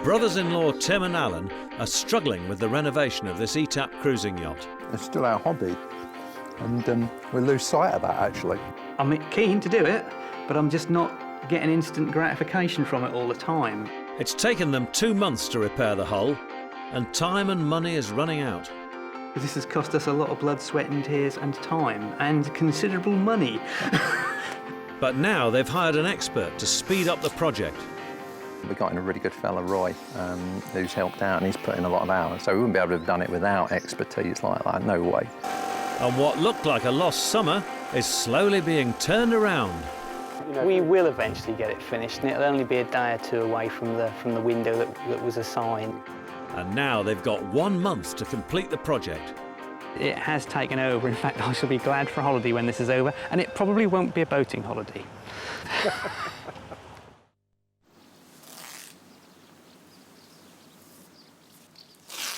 Brothers-in-law Tim and Alan are struggling with the renovation of this Etap cruising yacht. It's still our hobby, and we lose sight of that, actually. I'm keen to do it, but I'm just not getting instant gratification from it all the time. It's taken them 2 months to repair the hull, and time and money is running out. This has cost us a lot of blood, sweat and tears and time, and considerable money. But now they've hired an expert to speed up the project. We got in a really good fella, Roy, who's helped out, and he's put in a lot of hours, so we wouldn't be able to have done it without expertise like that, no way. And what looked like a lost summer is slowly being turned around. We will eventually get it finished, and it'll only be a day or two away from the window that was assigned. And now they've got 1 month to complete the project. It has taken over. In fact, I shall be glad for a holiday when this is over, and it probably won't be a boating holiday.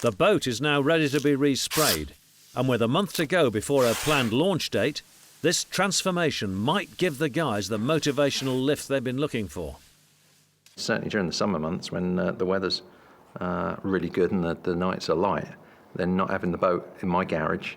The boat is now ready to be resprayed, and with a month to go before her planned launch date, this transformation might give the guys the motivational lift they've been looking for. Certainly during the summer months when the weather's really good and the nights are light, then not having the boat in my garage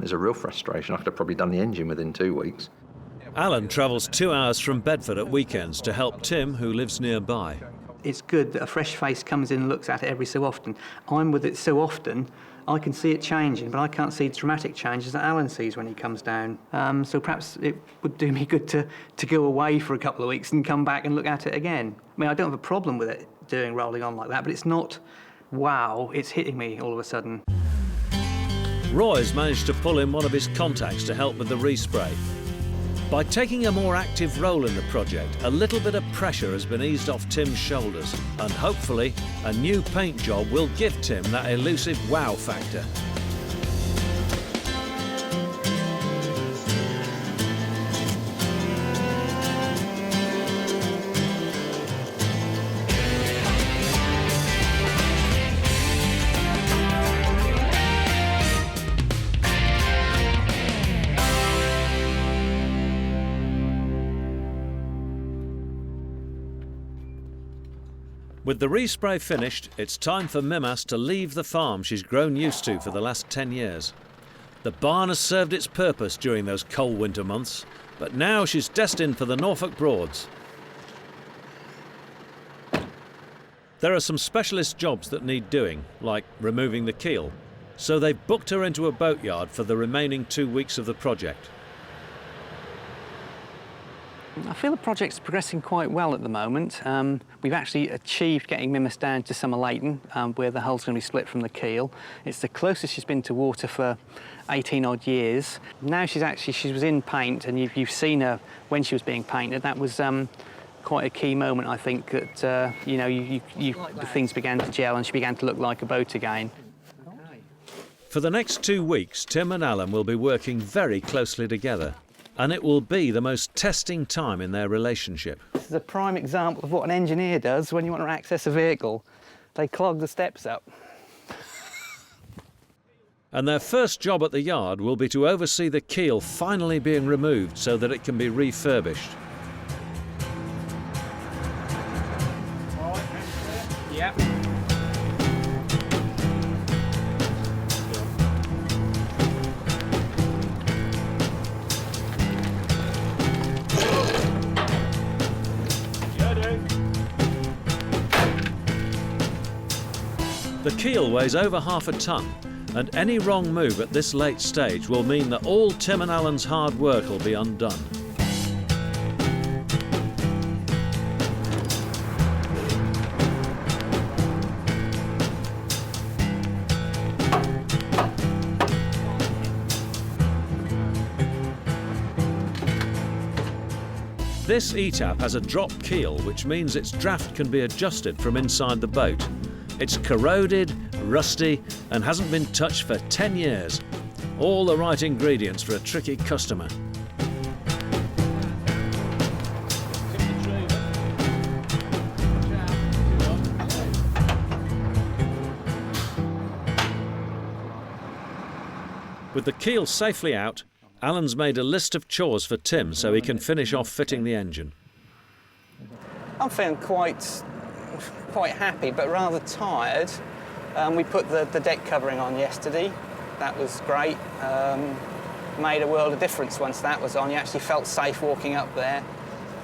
is a real frustration. I could have probably done the engine within 2 weeks. Alan travels 2 hours from Bedford at weekends to help Tim, who lives nearby. It's good that a fresh face comes in and looks at it every so often. I'm with it so often, I can see it changing, but I can't see the dramatic changes that Alan sees when he comes down. So perhaps it would do me good to go away for a couple of weeks and come back and look at it again. I mean, I don't have a problem with it rolling on like that, but it's not, wow, it's hitting me all of a sudden. Roy's managed to pull in one of his contacts to help with the respray. By taking a more active role in the project, a little bit of pressure has been eased off Tim's shoulders, and hopefully a new paint job will give Tim that elusive wow factor. With the respray finished, it's time for Mimas to leave the farm she's grown used to for the last 10 years. The barn has served its purpose during those cold winter months, but now she's destined for the Norfolk Broads. There are some specialist jobs that need doing, like removing the keel, so they've booked her into a boatyard for the remaining 2 weeks of the project. I feel the project's progressing quite well at the moment. We've actually achieved getting Mimas down to Summer Leighton, where the hull's going to be split from the keel. It's the closest she's been to water for 18 odd years. Now she was in paint, and you've seen her when she was being painted. That was quite a key moment, I think, that the things began to gel and she began to look like a boat again. For the next 2 weeks, Tim and Alan will be working very closely together, and it will be the most testing time in their relationship. This is a prime example of what an engineer does when you want to access a vehicle. They clog the steps up. And their first job at the yard will be to oversee the keel finally being removed so that it can be refurbished. Yep. The keel weighs over half a ton, and any wrong move at this late stage will mean that all Tim and Alan's hard work will be undone. This Etap has a drop keel, which means its draft can be adjusted from inside the boat. It's corroded, rusty, and hasn't been touched for 10 years. All the right ingredients for a tricky customer. With the keel safely out, Alan's made a list of chores for Tim so he can finish off fitting the engine. I'm feeling quite quite happy, but rather tired. We put the deck covering on yesterday. That was great. Made a world of difference once that was on. You actually felt safe walking up there.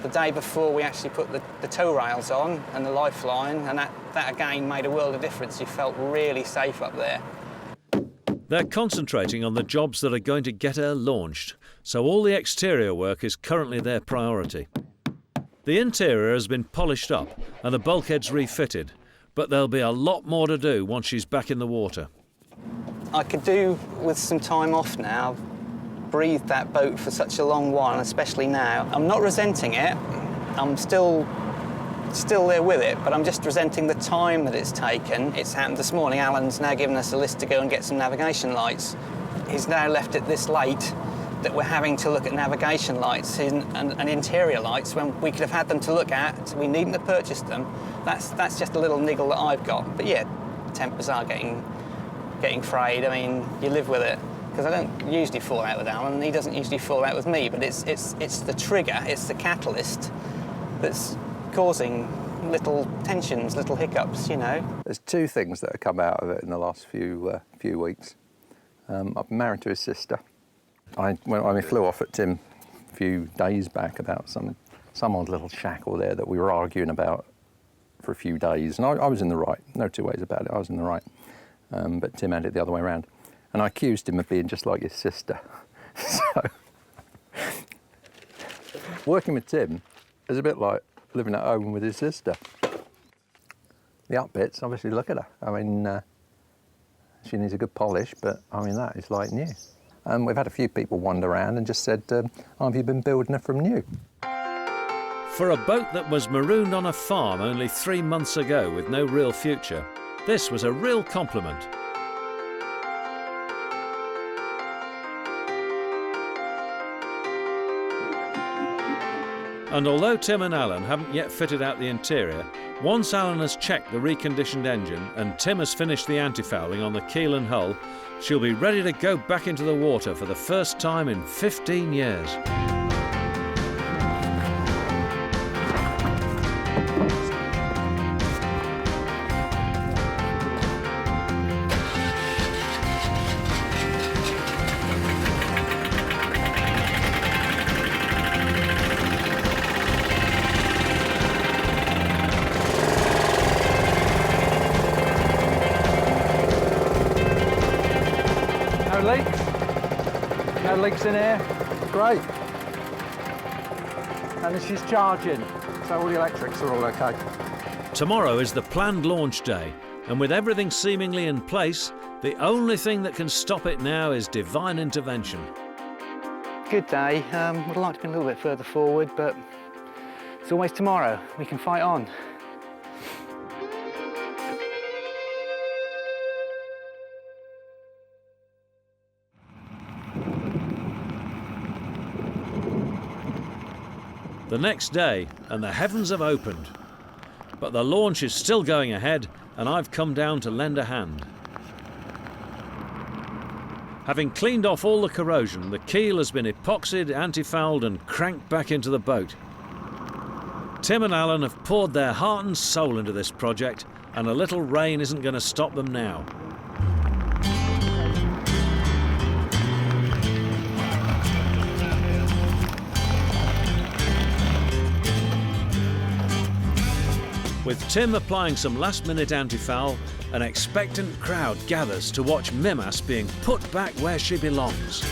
The day before, we actually put the tow rails on and the lifeline, and that again made a world of difference. You felt really safe up there. They're concentrating on the jobs that are going to get her launched, so all the exterior work is currently their priority. The interior has been polished up and the bulkheads refitted, but there'll be a lot more to do once she's back in the water. I could do with some time off now. Breathed that boat for such a long while, and especially now. I'm not resenting it. I'm still there with it, but I'm just resenting the time that it's taken. It's happened this morning. Alan's now given us a list to go and get some navigation lights. He's now left it this late that we're having to look at navigation lights and interior lights when we could have had them to look at. We needn't have purchased them. That's just a little niggle that I've got. But yeah, tempers are getting frayed. I mean, you live with it. Because I don't usually fall out with Alan, and he doesn't usually fall out with me, but it's the trigger, it's the catalyst that's causing little tensions, little hiccups, you know. There's two things that have come out of it in the last few weeks. I've been married to his sister. I flew off at Tim a few days back about some odd little shackle there that we were arguing about for a few days, and I was in the right, no two ways about it, I was in the right, but Tim had it the other way around. And I accused him of being just like his sister. So, working with Tim is a bit like living at home with his sister. The up bits, obviously, look at her. I mean, she needs a good polish, but I mean, that is like new. We've had a few people wander around and just said, have you been building her from new? For a boat that was marooned on a farm only 3 months ago with no real future, this was a real compliment. And although Tim and Alan haven't yet fitted out the interior, once Alan has checked the reconditioned engine and Tim has finished the anti-fouling on the keel and hull, she'll be ready to go back into the water for the first time in 15 years. No leaks in here, great. And she's charging, so all the electrics are all okay. Tomorrow is the planned launch day, and with everything seemingly in place, the only thing that can stop it now is divine intervention. Good day. Would like to be a little bit further forward, but it's always tomorrow. We can fight on. The next day, and the heavens have opened. But the launch is still going ahead, and I've come down to lend a hand. Having cleaned off all the corrosion, the keel has been epoxied, anti-fouled and cranked back into the boat. Tim and Alan have poured their heart and soul into this project, and a little rain isn't going to stop them now. With Tim applying some last-minute anti-foul, an expectant crowd gathers to watch Mimas being put back where she belongs.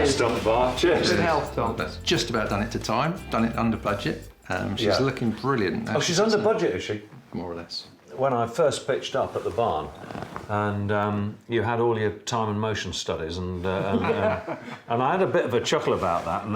Stuff bar. Cheers. Good health, Tom. That's just about done it to time, done it under budget. She's looking brilliant. Oh, she's under budget, is she? More or less. When I first pitched up at the barn, and you had all your time and motion studies, and I had a bit of a chuckle about that,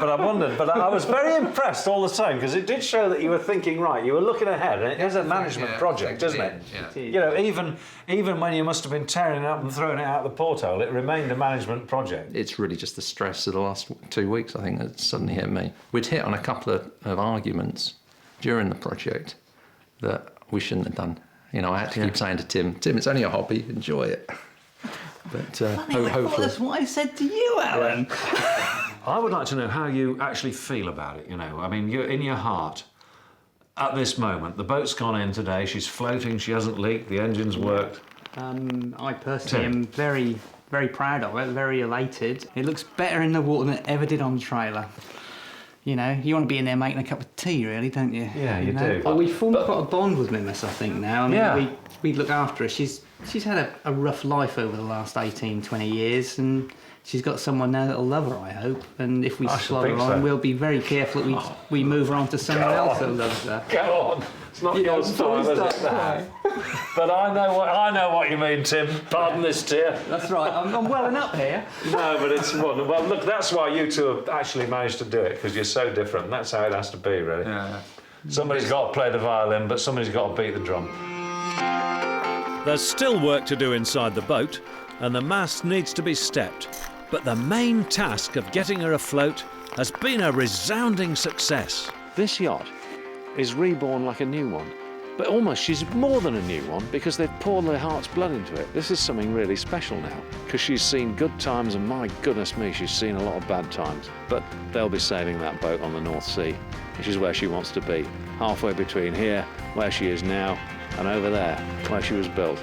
but I wondered, but I was very impressed all the same, because it did show that you were thinking right, you were looking ahead, and it is a management project, isn't it? Yeah. You know, even when you must have been tearing it up and throwing it out the porthole, it remained a management project. It's really just the stress of the last 2 weeks, I think, that suddenly hit me. We'd hit on a couple of arguments during the project that we shouldn't have done. You know, I had to keep saying to Tim, it's only a hobby, enjoy it. But hopefully... That's what I said to you, Alan. I would like to know how you actually feel about it, you know. I mean, you're in your heart, at this moment, the boat's gone in today, she's floating, she hasn't leaked, the engine's worked. I personally am very, very proud of it, very elated. It looks better in the water than it ever did on the trailer. You know, you want to be in there making a cup of tea, really, don't you? Yeah, you know? do. Well, we've formed quite a bond with Mimas, I think, now. I mean, we look after her. She's had a rough life over the last 18, 20 years, and she's got someone now that'll love her, I hope. And if we slog her on, we'll be very careful that we move her on to someone else that loves her. Go on. It's not your time, is it? No. But I know what you mean, Tim. Pardon this tear. That's right. I'm welling up here. No, but it's well. Look, that's why you two have actually managed to do it, because you're so different. That's how it has to be, really. Yeah. Somebody's got to play the violin, but somebody's got to beat the drum. There's still work to do inside the boat, and the mast needs to be stepped. But the main task of getting her afloat has been a resounding success. This yacht is reborn like a new one. But almost she's more than a new one, because they've poured their heart's blood into it. This is something really special now, because she's seen good times, and my goodness me, she's seen a lot of bad times. But they'll be sailing that boat on the North Sea, which is where she wants to be, halfway between here, where she is now, and over there, where she was built.